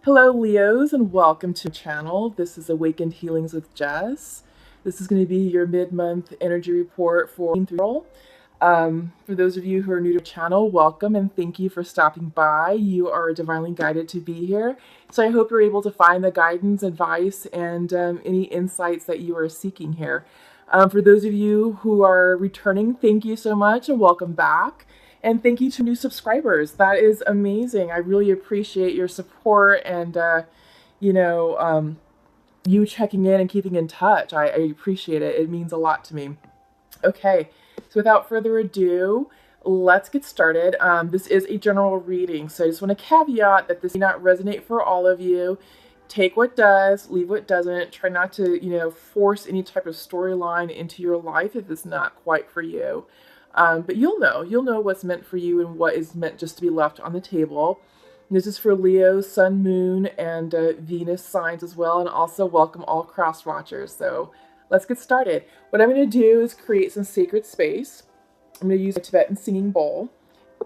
Hello Leos and welcome to the channel. This is Awakened Healings with Jess. This is going to be your mid-month energy report for April. For those of you who are new to the channel, welcome and thank you for stopping by. You are divinely guided to be here. So I hope you're able to find the guidance, advice, and any insights that you are seeking here. For those of you who are returning, thank you so much and welcome back. And thank you to new subscribers. That is amazing. I really appreciate your support and, you checking in and keeping in touch. I appreciate it. It means a lot to me. Okay, so without further ado, let's get started. This is a general reading, so I just want to caveat that this may not resonate for all of you. Take what does, leave what doesn't. Try not to, force any type of storyline into your life if it's not quite for you. But you'll know what's meant for you and what is meant just to be left on the table. This is for Leo, Sun, Moon, and Venus signs as well, and also welcome all cross watchers. So let's get started. What I'm going to do is create some sacred space. I'm going to use a Tibetan singing bowl,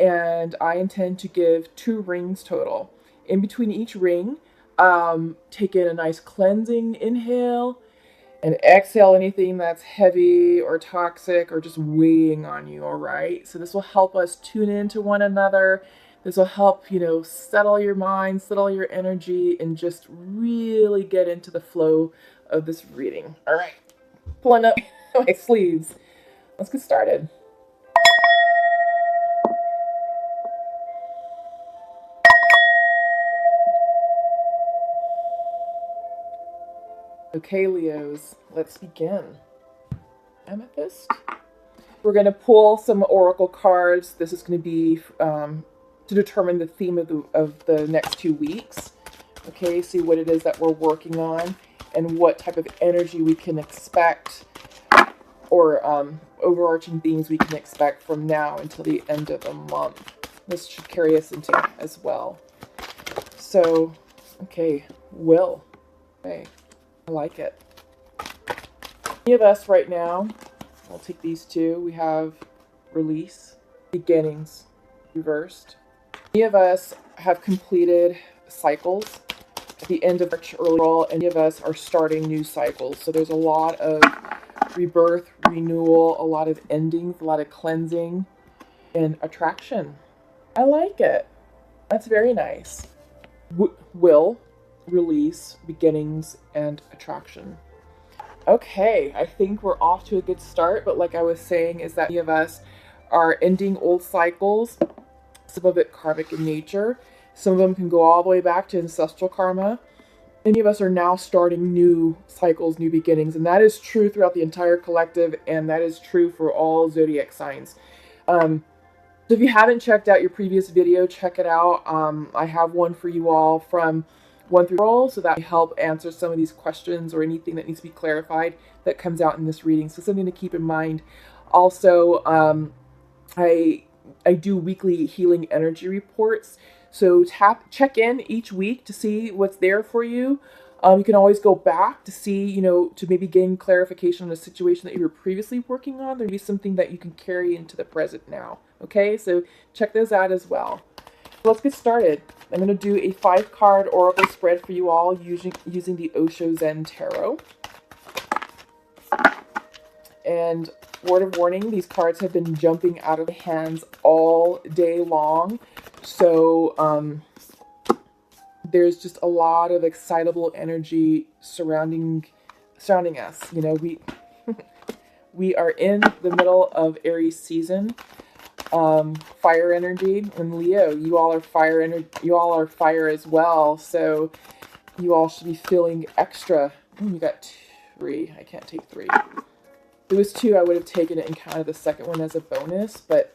and I intend to give 2 rings total. In between each ring, take in a nice cleansing inhale, and exhale anything that's heavy or toxic or just weighing on you, all right? So this will help us tune into one another. This will help, settle your mind, settle your energy, and just really get into the flow of this reading. All right, pulling up my sleeves. Let's get started. Okay, Leos, let's begin. Amethyst. We're going to pull some oracle cards. This is going to be to determine the theme of the next 2 weeks. Okay, see what it is that we're working on and what type of energy we can expect, or overarching themes we can expect from now until the end of the month. This should carry us into as well. So, okay, will. Okay. I like it. Many of us right now, I'll take these 2. We have release, beginnings, reversed. Many of us have completed cycles at the end of March, early April, and many of us are starting new cycles. So there's a lot of rebirth, renewal, a lot of endings, a lot of cleansing, and attraction. I like it. That's very nice. Will. Release, beginnings, and attraction. Okay, I think we're off to a good start, but like I was saying, is that many of us are ending old cycles, some of it karmic in nature, some of them can go all the way back to ancestral karma. Many of us are now starting new cycles, new beginnings, and that is true throughout the entire collective, and that is true for all zodiac signs. So if you haven't checked out your previous video, check it out. I have one for you all from 1 through 4, so that will help answer some of these questions or anything that needs to be clarified that comes out in this reading. So something to keep in mind. Also, I do weekly healing energy reports. So check in each week to see what's there for you. You can always go back to see, to maybe gain clarification on a situation that you were previously working on. There may be something that you can carry into the present now. Okay, so check those out as well. Let's get started. I'm going to do a 5-card oracle spread for you all using the Osho Zen Tarot. And word of warning, these cards have been jumping out of the hands all day long. So there's just a lot of excitable energy surrounding us. We are in the middle of Aries season. Fire energy, and Leo, you all are fire energy. You all are fire as well, so you all should be feeling extra. You got 3. I can't take 3. If it was 2, I would have taken it and counted the second one as a bonus, but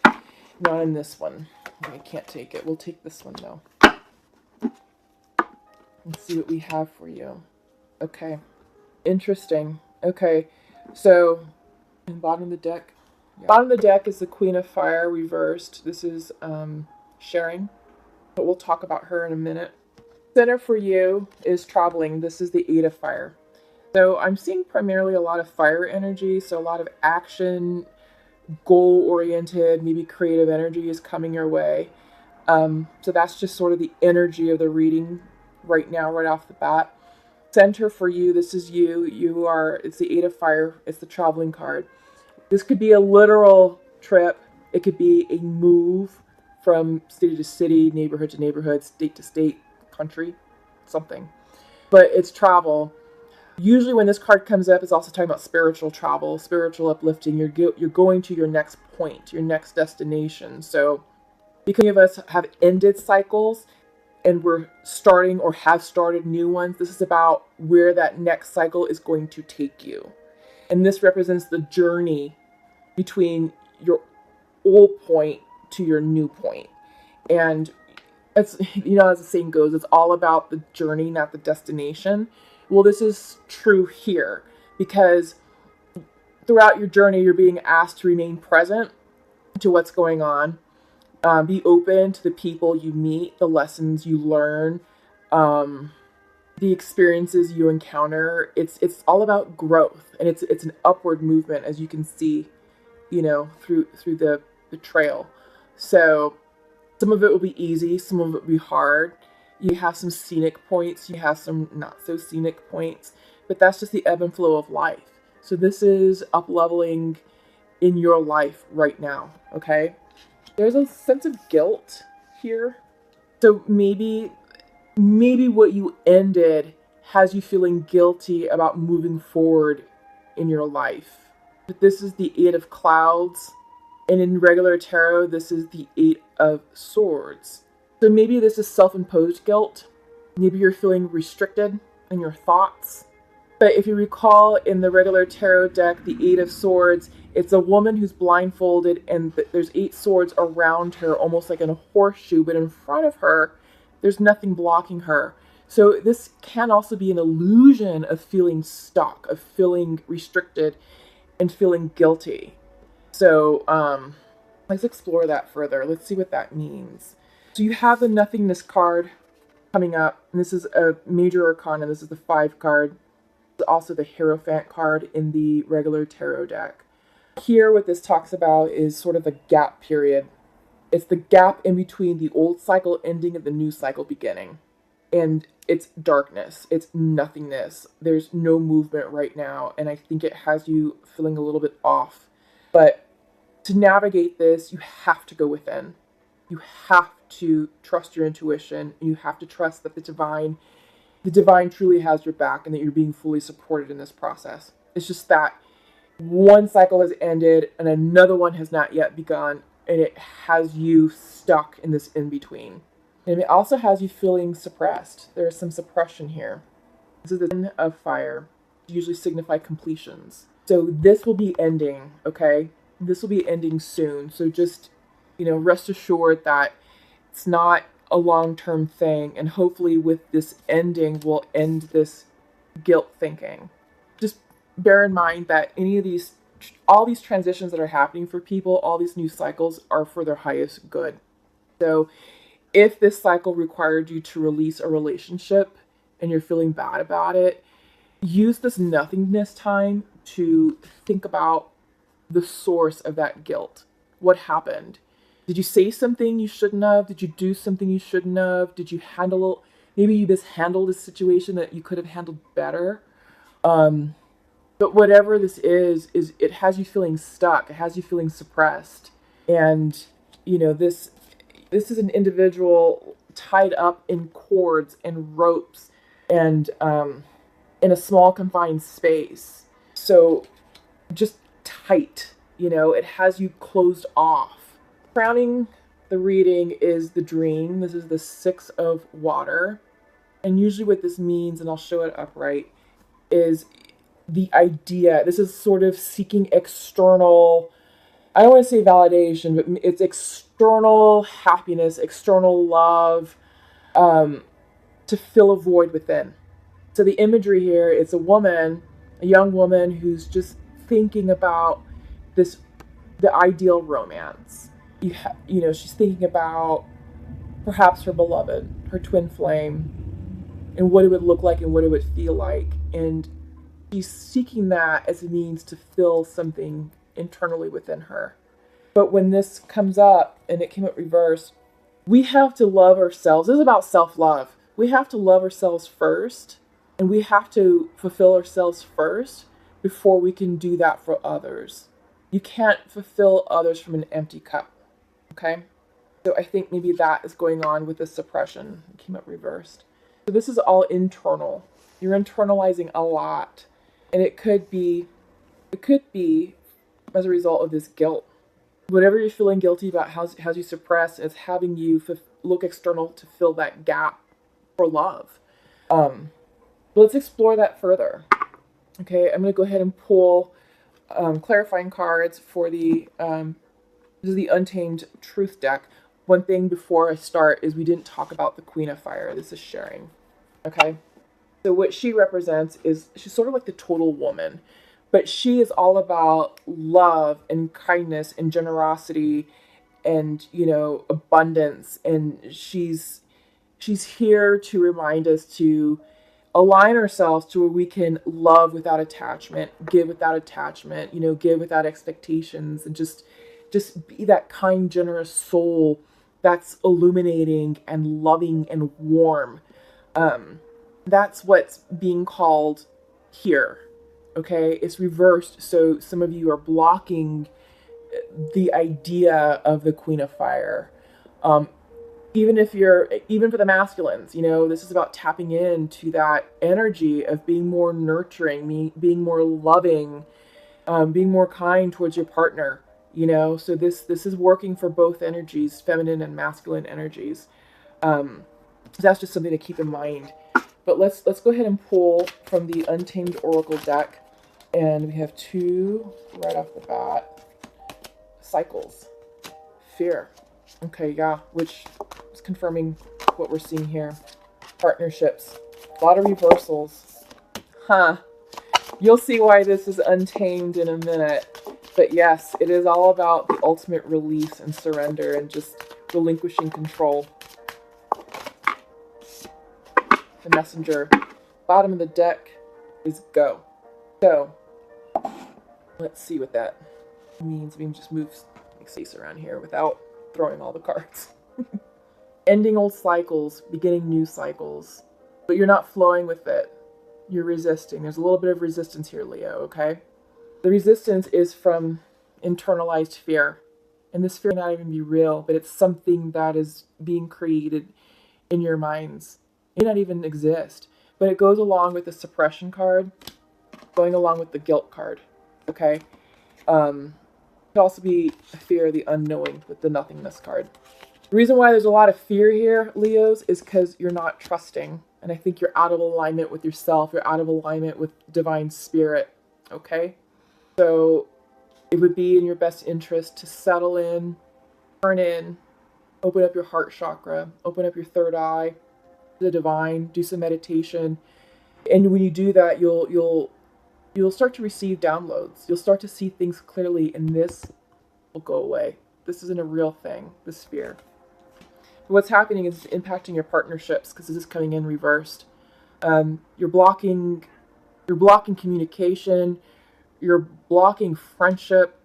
not in this one. I can't take it. We'll take this one though. Let's see what we have for you. Okay, interesting. Okay, so bottom of the deck. Yeah. Bottom of the deck is the Queen of Fire reversed. This is sharing, but we'll talk about her in a minute. Center for you is traveling. This is the 8 of Fire. So I'm seeing primarily a lot of fire energy, so a lot of action, goal-oriented, maybe creative energy is coming your way. So that's just sort of the energy of the reading right now, right off the bat. Center for you, this is you. You are, it's the Eight of Fire. It's the traveling card. This could be a literal trip. It could be a move from city to city, neighborhood to neighborhood, state to state, country, something. But it's travel. Usually when this card comes up, it's also talking about spiritual travel, spiritual uplifting. You're going to your next point, your next destination. So because many of us have ended cycles and we're starting or have started new ones, this is about where that next cycle is going to take you. And this represents the journey between your old point to your new point. And it's, as the saying goes, it's all about the journey, not the destination. Well, this is true here because throughout your journey, you're being asked to remain present to what's going on. Be open to the people you meet, the lessons you learn, the experiences you encounter. It's all about growth, and it's an upward movement, as you can see, through the trail. So some of it will be easy, some of it will be hard. You have some scenic points, you have some not so scenic points, but that's just the ebb and flow of life. So this is up-leveling in your life right now, okay? There's a sense of guilt here. So maybe what you ended has you feeling guilty about moving forward in your life. But this is the Eight of Clouds, and in regular tarot, this is the Eight of Swords. So maybe this is self-imposed guilt. Maybe you're feeling restricted in your thoughts. But if you recall in the regular tarot deck, the Eight of Swords, it's a woman who's blindfolded and there's 8 swords around her, almost like in a horseshoe, but in front of her, there's nothing blocking her. So this can also be an illusion of feeling stuck, of feeling restricted and feeling guilty. So let's explore that further. Let's see what that means. So you have the Nothingness card coming up, and this is a major arcana. This is the 5 card. Also the Hierophant card in the regular tarot deck. Here, what this talks about is sort of a gap period. It's the gap in between the old cycle ending and the new cycle beginning. And it's darkness. It's nothingness. There's no movement right now, and I think it has you feeling a little bit off. But to navigate this, you have to go within. You have to trust your intuition. You have to trust that the divine truly has your back and that you're being fully supported in this process. It's just that one cycle has ended and another one has not yet begun, and it has you stuck in this in-between. And it also has you feeling suppressed. There is some suppression here. This is the Ten of Fire. Usually signify completions. So this will be ending, okay? This will be ending soon. So just, rest assured that it's not a long-term thing, and hopefully with this ending we'll end this guilt thinking. Just bear in mind that all these transitions that are happening for people, all these new cycles are for their highest good. So if this cycle required you to release a relationship and you're feeling bad about it, use this nothingness time to think about the source of that guilt. What happened? Did you say something you shouldn't have? Did you do something you shouldn't have? Did you maybe you mishandled a situation that you could have handled better? But whatever this is it has you feeling stuck. It has you feeling suppressed. And, this is an individual tied up in cords and ropes and in a small confined space. So just tight, it has you closed off. Crowning the reading is the Dream. This is the 6 of Water. And usually what this means, and I'll show it upright, is the idea. This is sort of seeking external, I don't want to say validation, but it's external happiness, external love, to fill a void within. So the imagery here, it's a young woman who's just thinking about the ideal romance. She's thinking about perhaps her beloved, her twin flame, and what it would look like and what it would feel like. And she's seeking that as a means to fill something internally within her. But when this comes up, and it came up reversed, we have to love ourselves. This is about self-love. We have to love ourselves first, and we have to fulfill ourselves first before we can do that for others. You can't fulfill others from an empty cup, okay? So I think maybe that is going on with the suppression. It came up reversed. So this is all internal. You're internalizing a lot, and it could be as a result of this guilt. Whatever you're feeling guilty about, how you suppress, is having you look external to fill that gap for love. Let's explore that further. Okay, I'm going to go ahead and pull clarifying cards for the this is the Untamed Truth deck. One thing before I start is we didn't talk about the Queen of Fire. This is sharing. Okay, so what she represents is she's sort of like the total woman, but she is all about love and kindness and generosity and, you know, abundance. And she's here to remind us to align ourselves to where we can love without attachment, give without attachment, you know, give without expectations, and just be that kind, generous soul that's illuminating and loving and warm. That's what's being called here. Okay, it's reversed. So some of you are blocking the idea of the Queen of Fire. Even for the masculines, you know, this is about tapping into that energy of being more nurturing, being more loving, being more kind towards your partner, you know. So this is working for both energies, feminine and masculine energies. So that's just something to keep in mind. But let's go ahead and pull from the Untamed Oracle deck. And we have two right off the bat. Cycles. Fear. Okay, yeah, which is confirming what we're seeing here. Partnerships. A lot of reversals. Huh. You'll see why this is untamed in a minute. But yes, it is all about the ultimate release and surrender and just relinquishing control. The Messenger. Bottom of the deck is go. So, let's see what that means. We can just move space around here without throwing all the cards. Ending old cycles, beginning new cycles. But you're not flowing with it. You're resisting. There's a little bit of resistance here, Leo, okay? The resistance is from internalized fear. And this fear may not even be real, but it's something that is being created in your minds. It may not even exist. But it goes along with the suppression card, going along with the guilt card, okay? It could also be a fear of the unknowing with the nothingness card. The reason why there's a lot of fear here, Leos, is because you're not trusting. And I think you're out of alignment with yourself. You're out of alignment with divine spirit, okay? So it would be in your best interest to settle in, turn in, open up your heart chakra, open up your third eye, the divine, do some meditation. And when you do that, you'll start to receive downloads. You'll start to see things clearly, and this will go away. This isn't a real thing, this fear. What's happening is it's impacting your partnerships because this is coming in reversed. You're blocking communication. You're blocking friendship,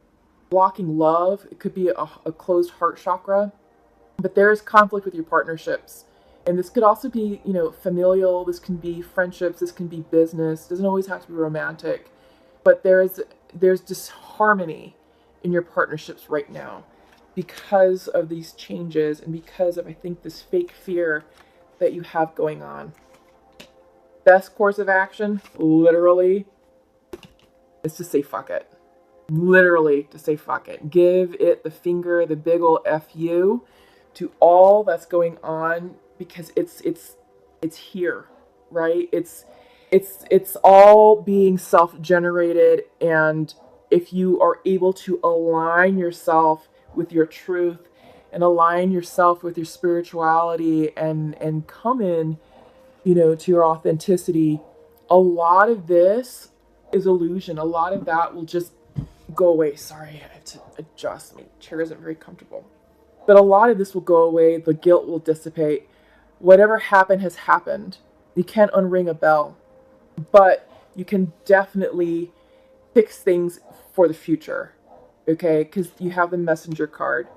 blocking love. It could be a closed heart chakra. But there is conflict with your partnerships. And this could also be, you know, familial. This can be friendships. This can be business. It doesn't always have to be romantic. But there's disharmony in your partnerships right now because of these changes and because of, I think, this fake fear that you have going on. Best course of action, literally, is to say fuck it. Literally to say fuck it. Give it the finger, the big ol' F-U to all that's going on, because it's here, right? It's all being self-generated, and if you are able to align yourself with your truth and align yourself with your spirituality and come in, you know, to your authenticity, a lot of this is illusion. A lot of that will just go away. Sorry, I have to adjust. My chair isn't very comfortable. But a lot of this will go away. The guilt will dissipate. Whatever happened has happened. You can't unring a bell. But you can definitely fix things for the future. Okay? Because you have the Messenger card.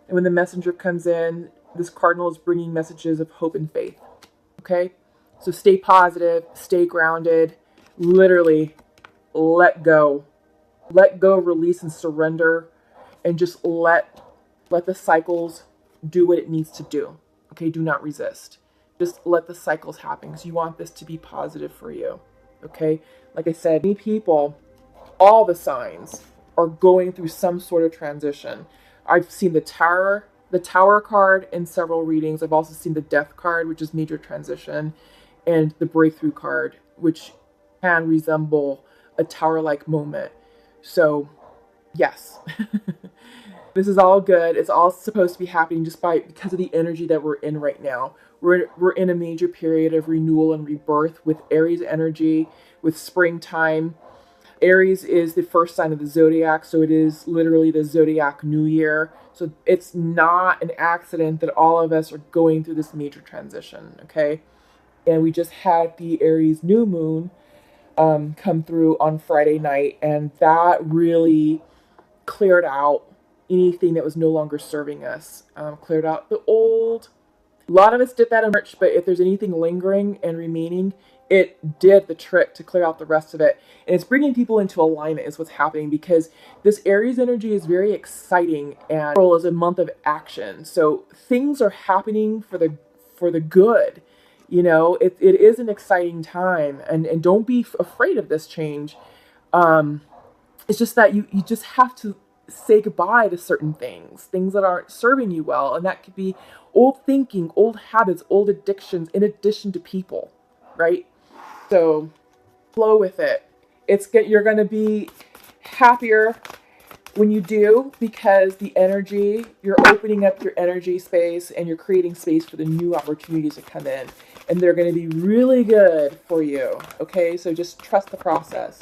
And when the Messenger comes in, this cardinal is bringing messages of hope and faith. Okay? So stay positive, stay grounded, literally let go. Let go, release, and surrender, and just let the cycles do what it needs to do. Okay, do not resist. Just let the cycles happen because you want this to be positive for you. Okay, like I said, many people, all the signs are going through some sort of transition. I've seen the tower card in several readings. I've also seen the death card, which is major transition, and the breakthrough card, which can resemble a tower-like moment. So, yes. This is all good. It's all supposed to be happening just because of the energy that we're in right now. We're in a major period of renewal and rebirth with Aries energy, with springtime. Aries is the first sign of the zodiac, so it is literally the zodiac new year. So it's not an accident that all of us are going through this major transition, okay? And we just had the Aries new moon come through on Friday night, and that really cleared out anything that was no longer serving us. Cleared out the old. A lot of us did that in March, but if there's anything lingering and remaining, it did the trick to clear out the rest of it. And it's bringing people into alignment is what's happening, because this Aries energy is very exciting, and April is a month of action. So things are happening for the good. You know, it is an exciting time, and don't be afraid of this change. It's just that you just have to say goodbye to certain things that aren't serving you well. And that could be old thinking, old habits, old addictions, in addition to people, right? So flow with it. You're going to be happier when you do, because you're opening up your energy space and you're creating space for the new opportunities to come in. And they're going to be really good for you. Okay, so just trust the process.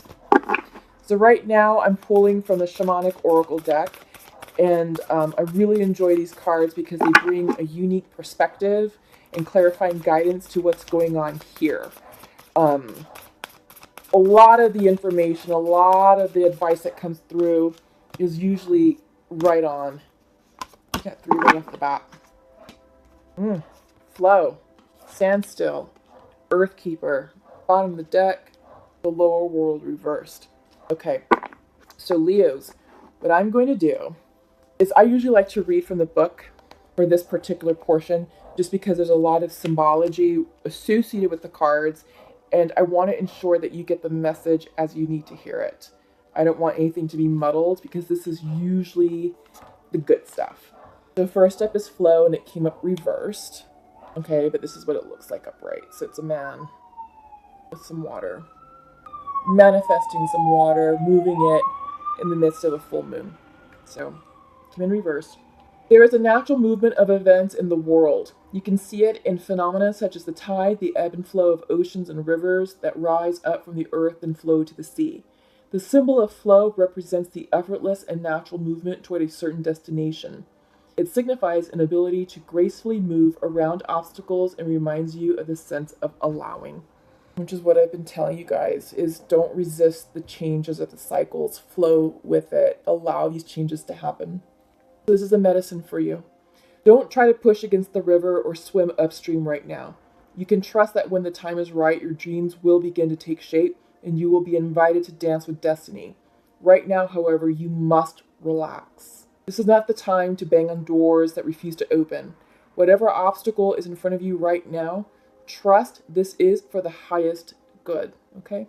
So right now I'm pulling from the Shamanic Oracle deck, and I really enjoy these cards because they bring a unique perspective and clarifying guidance to what's going on here. A lot of the information, a lot of the advice that comes through is usually right on. I got 3 right off the bat. Flow, standstill, Earthkeeper, bottom of the deck, the lower world reversed. Okay, so Leos, what I'm going to do is I usually like to read from the book for this particular portion, just because there's a lot of symbology associated with the cards, and I want to ensure that you get the message as you need to hear it. I don't want anything to be muddled, because this is usually the good stuff. So first up is flow, and it came up reversed. Okay, but this is what it looks like upright. So it's a man with some water, manifesting some water, moving it in the midst of a full moon. So, come in reverse. There is a natural movement of events in the world. You can see it in phenomena such as the tide, the ebb and flow of oceans and rivers that rise up from the earth and flow to the sea. The symbol of flow represents the effortless and natural movement toward a certain destination. It signifies an ability to gracefully move around obstacles and reminds you of the sense of allowing. Which is what I've been telling you guys, is don't resist the changes of the cycles. Flow with it. Allow these changes to happen. This is a medicine for you. Don't try to push against the river or swim upstream right now. You can trust that when the time is right, your dreams will begin to take shape and you will be invited to dance with destiny. Right now, however, you must relax. This is not the time to bang on doors that refuse to open. Whatever obstacle is in front of you right now, trust this is for the highest good, okay?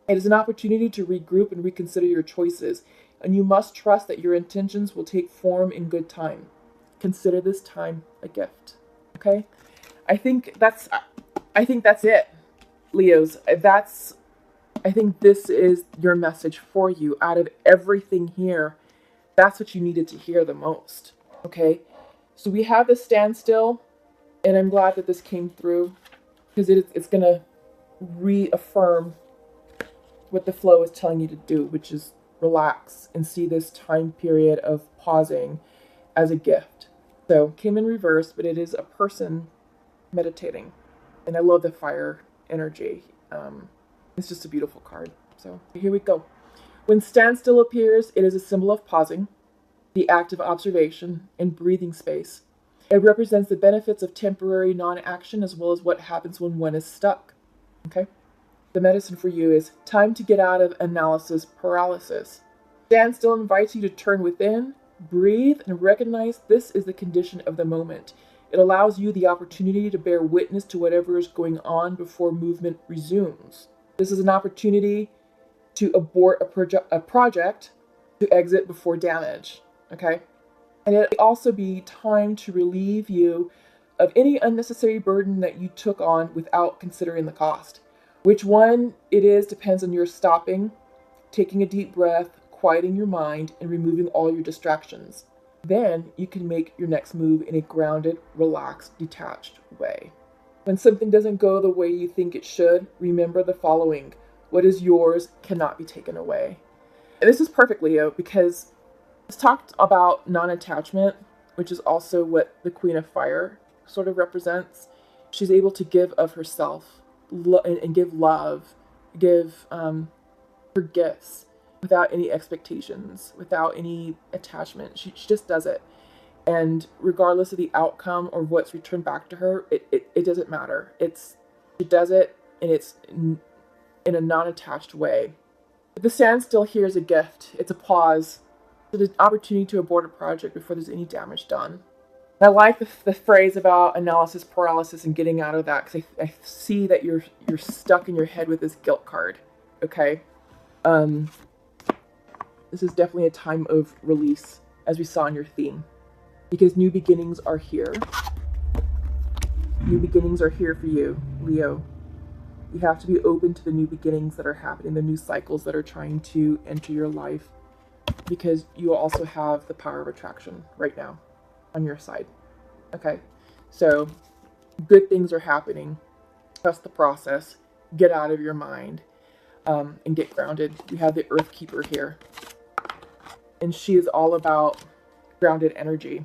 It is an opportunity to regroup and reconsider your choices, and you must trust that your intentions will take form in good time. Consider this time a gift, okay? I think that's it, Leos. I think this is your message for you. Out of everything here, that's what you needed to hear the most, okay? So we have the standstill, and I'm glad that this came through, because it's going to reaffirm what the flow is telling you to do, which is relax and see this time period of pausing as a gift. So came in reverse, but it is a person meditating. And I love the fire energy. It's just a beautiful card. So here we go. When standstill appears, it is a symbol of pausing, the act of observation, and breathing space. It represents the benefits of temporary non-action as well as what happens when one is stuck. Okay? The medicine for you is time to get out of analysis paralysis. Standstill invites you to turn within, breathe, and recognize this is the condition of the moment. It allows you the opportunity to bear witness to whatever is going on before movement resumes. This is an opportunity to abort a project, to exit before damage. Okay? And it will also be time to relieve you of any unnecessary burden that you took on without considering the cost. Which one it is depends on your stopping, taking a deep breath, quieting your mind, and removing all your distractions. Then you can make your next move in a grounded, relaxed, detached way. When something doesn't go the way you think it should, remember the following. What is yours cannot be taken away. And this is perfect, Leo, because it's talked about non-attachment, which is also what the Queen of Fire sort of represents. She's able to give of herself and give love, give her gifts without any expectations, without any attachment. She just does it. And regardless of the outcome or what's returned back to her, it doesn't matter. She does it, and it's in a non-attached way. But the standstill here is a gift. It's a pause. It's an opportunity to abort a project before there's any damage done. And I like the phrase about analysis paralysis and getting out of that, because I see that you're stuck in your head with this guilt card. Okay? This is definitely a time of release, as we saw in your theme. Because new beginnings are here. New beginnings are here for you, Leo. You have to be open to the new beginnings that are happening, the new cycles that are trying to enter your life, because you also have the power of attraction right now on your side. Okay, so good things are happening. Trust the process. Get out of your mind, and get grounded. We have the Earth Keeper here, and she is all about grounded energy.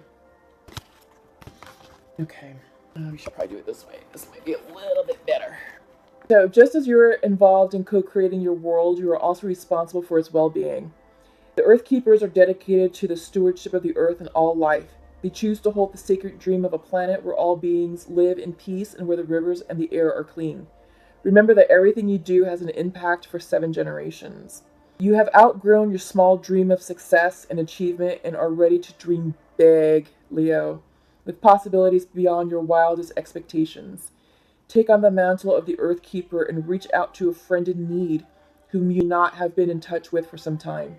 Okay, we should probably do it this way. This might be a little bit better. So just as you're involved in co-creating your world, you are also responsible for its well-being. The Earth Keepers are dedicated to the stewardship of the earth and all life. They choose to hold the sacred dream of a planet where all beings live in peace and where the rivers and the air are clean. Remember that everything you do has an impact for 7 generations. You have outgrown your small dream of success and achievement and are ready to dream big, Leo, with possibilities beyond your wildest expectations. Take on the mantle of the Earth Keeper and reach out to a friend in need whom you not have been in touch with for some time.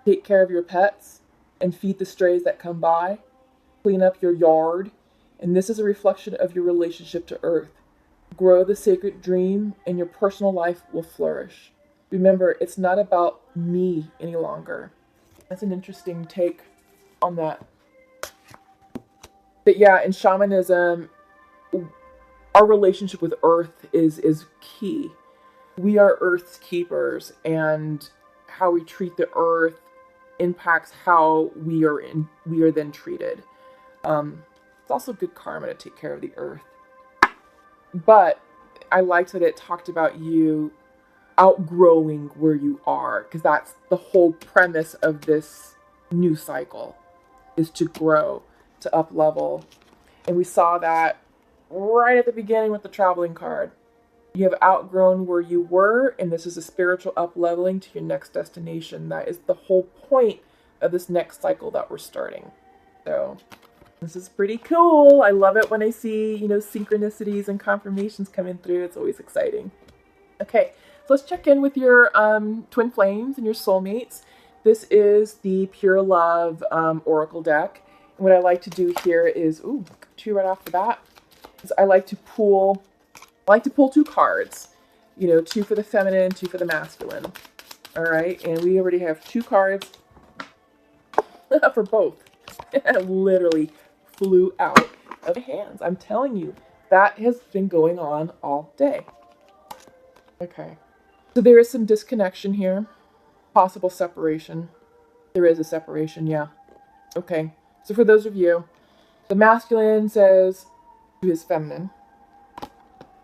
Take care of your pets and feed the strays that come by. Clean up your yard, and this is a reflection of your relationship to Earth. Grow the sacred dream, and your personal life will flourish. Remember, it's not about me any longer. That's an interesting take on that. But yeah, in shamanism, our relationship with Earth is key. We are Earth's keepers, and how we treat the Earth impacts how we are then treated. It's also good karma to take care of the Earth. But I liked that it talked about you outgrowing where you are, because that's the whole premise of this new cycle, is to grow, to up level. And we saw that right at the beginning with the traveling card. You have outgrown where you were, and this is a spiritual up leveling to your next destination. That is the whole point of this next cycle that we're starting. So this is pretty cool. I love it when I see, synchronicities and confirmations coming through. It's always exciting. Okay, so let's check in with your twin flames and your soulmates. This is the Pure Love Oracle deck. And what I like to do here is, 2 right off the bat. I like to pull 2 cards. 2 for the feminine, 2 for the masculine. All right, and we already have 2 cards for both. Literally flew out of my hands. I'm telling you, that has been going on all day. Okay, so there is some disconnection here, possible separation. There is a separation, yeah. Okay, so for those of you, the masculine says to his feminine,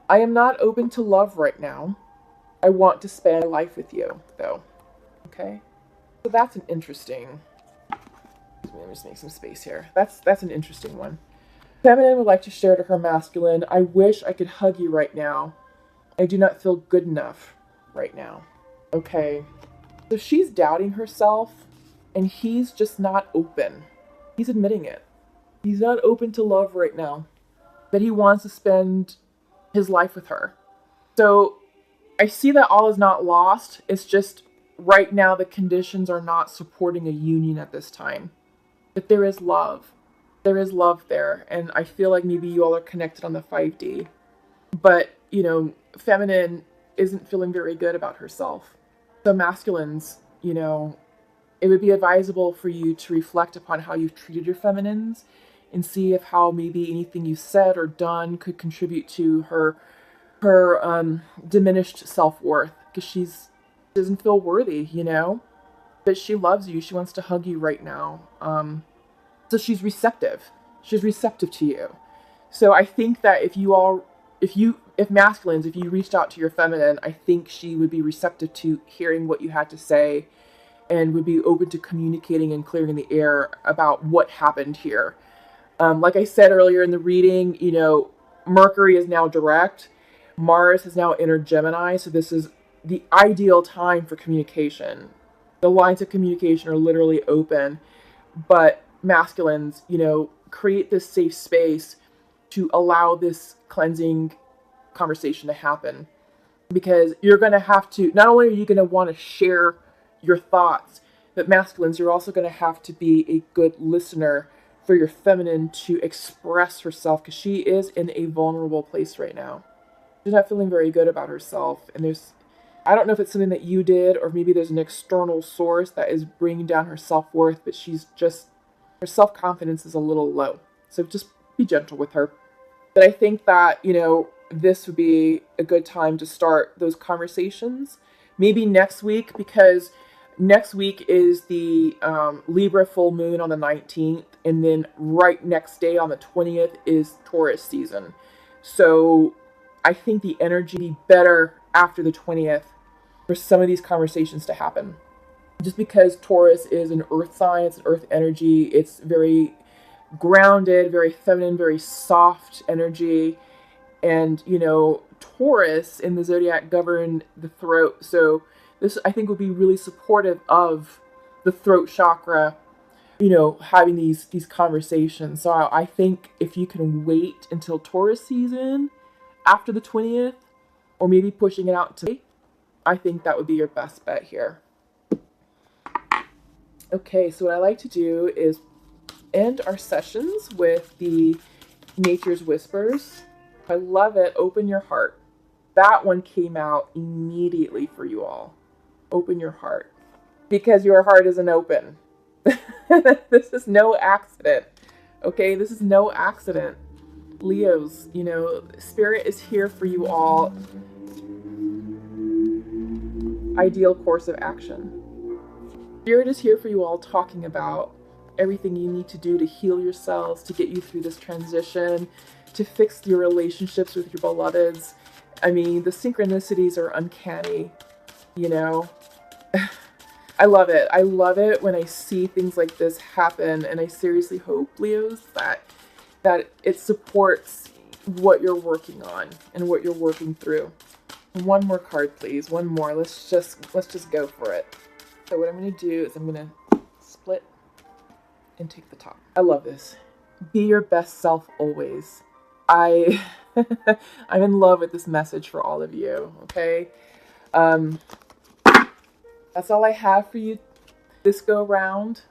I am not open to love right now. I want to spend life with you, though. Okay, so that's an interesting. Let me just make some space here. That's an interesting one. Feminine would like to share to her masculine, I wish I could hug you right now. I do not feel good enough right now. Okay. So she's doubting herself, and he's just not open. He's admitting it. He's not open to love right now, but he wants to spend his life with her. So I see that all is not lost. It's just right now the conditions are not supporting a union at this time. But there is love. There is love there. And I feel like maybe you all are connected on the 5D. But, you know, feminine isn't feeling very good about herself. So masculines, you know, it would be advisable for you to reflect upon how you've treated your feminines and see if how maybe anything you said or done could contribute to her diminished self-worth, because she doesn't feel worthy, you know, but she loves you. She wants to hug you right now. So she's receptive. She's receptive to you. So I think that if masculines, if you reached out to your feminine, I think she would be receptive to hearing what you had to say and would be open to communicating and clearing the air about what happened here. Like I said earlier in the reading, you know, Mercury is now direct. Mars has now entered Gemini, so this is the ideal time for communication. The lines of communication are literally open, but masculines, you know, create this safe space to allow this cleansing conversation to happen. Because you're going to have to, not only are you going to want to share your thoughts, but masculines, you're also going to have to be a good listener for your feminine to express herself, because she is in a vulnerable place right now. She's not feeling very good about herself, and I don't know if it's something that you did, or maybe there's an external source that is bringing down her self-worth, but her self-confidence is a little low. So just be gentle with her. But I think that, you know, this would be a good time to start those conversations. Maybe next week, because next week is the Libra full moon on the 19th, and then right next day on the 20th is Taurus season. So I think the energy would be better after the 20th for some of these conversations to happen. Just because Taurus is an earth sign, it's an earth energy, it's very grounded, very feminine, very soft energy. And, you know, Taurus in the zodiac govern the throat. So this, I think, would be really supportive of the throat chakra, you know, having these conversations. So I think if you can wait until Taurus season after the 20th, or maybe pushing it out to, I think that would be your best bet here. Okay, so what I like to do is end our sessions with the Nature's Whispers. I love it. Open your heart. That one came out immediately for you all. Open your heart. Because your heart isn't open. This is no accident. Okay, this is no accident. Leos, you know, Spirit is here for you all. Ideal course of action. Spirit is here for you all, talking about everything you need to do to heal yourselves, to get you through this transition, to fix your relationships with your beloveds. I mean, the synchronicities are uncanny, you know. I love it. I love it when I see things like this happen, and I seriously hope, Leos, that it supports what you're working on and what you're working through. One more card, please. One more. Let's just go for it. So what I'm going to do is I'm going to split and take the top. I love this. Be your best self always. I'm in love with this message for all of you. Okay. That's all I have for you this go round,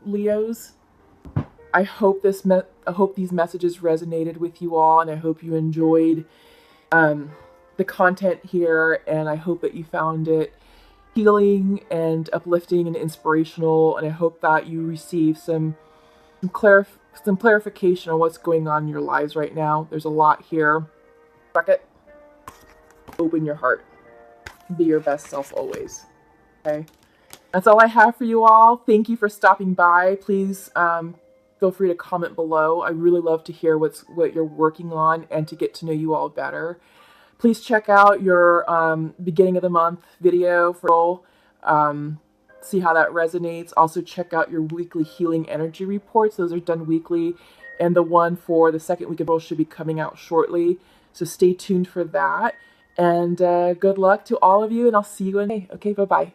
Leos. I hope these messages resonated with you all, and I hope you enjoyed the content here, and I hope that you found it healing and uplifting and inspirational, and I hope that you receive some clarification on what's going on in your lives right now. There's a lot here. Bucket. Open your heart. Be your best self always. Okay? That's all I have for you all. Thank you for stopping by. Please feel free to comment below. I really love to hear what you're working on and to get to know you all better. Please check out your beginning of the month video for see how that resonates. Also check out your weekly healing energy reports. Those are done weekly, and the one for the second week of April should be coming out shortly. So stay tuned for that. And good luck to all of you, and I'll see you in May. Okay, bye-bye.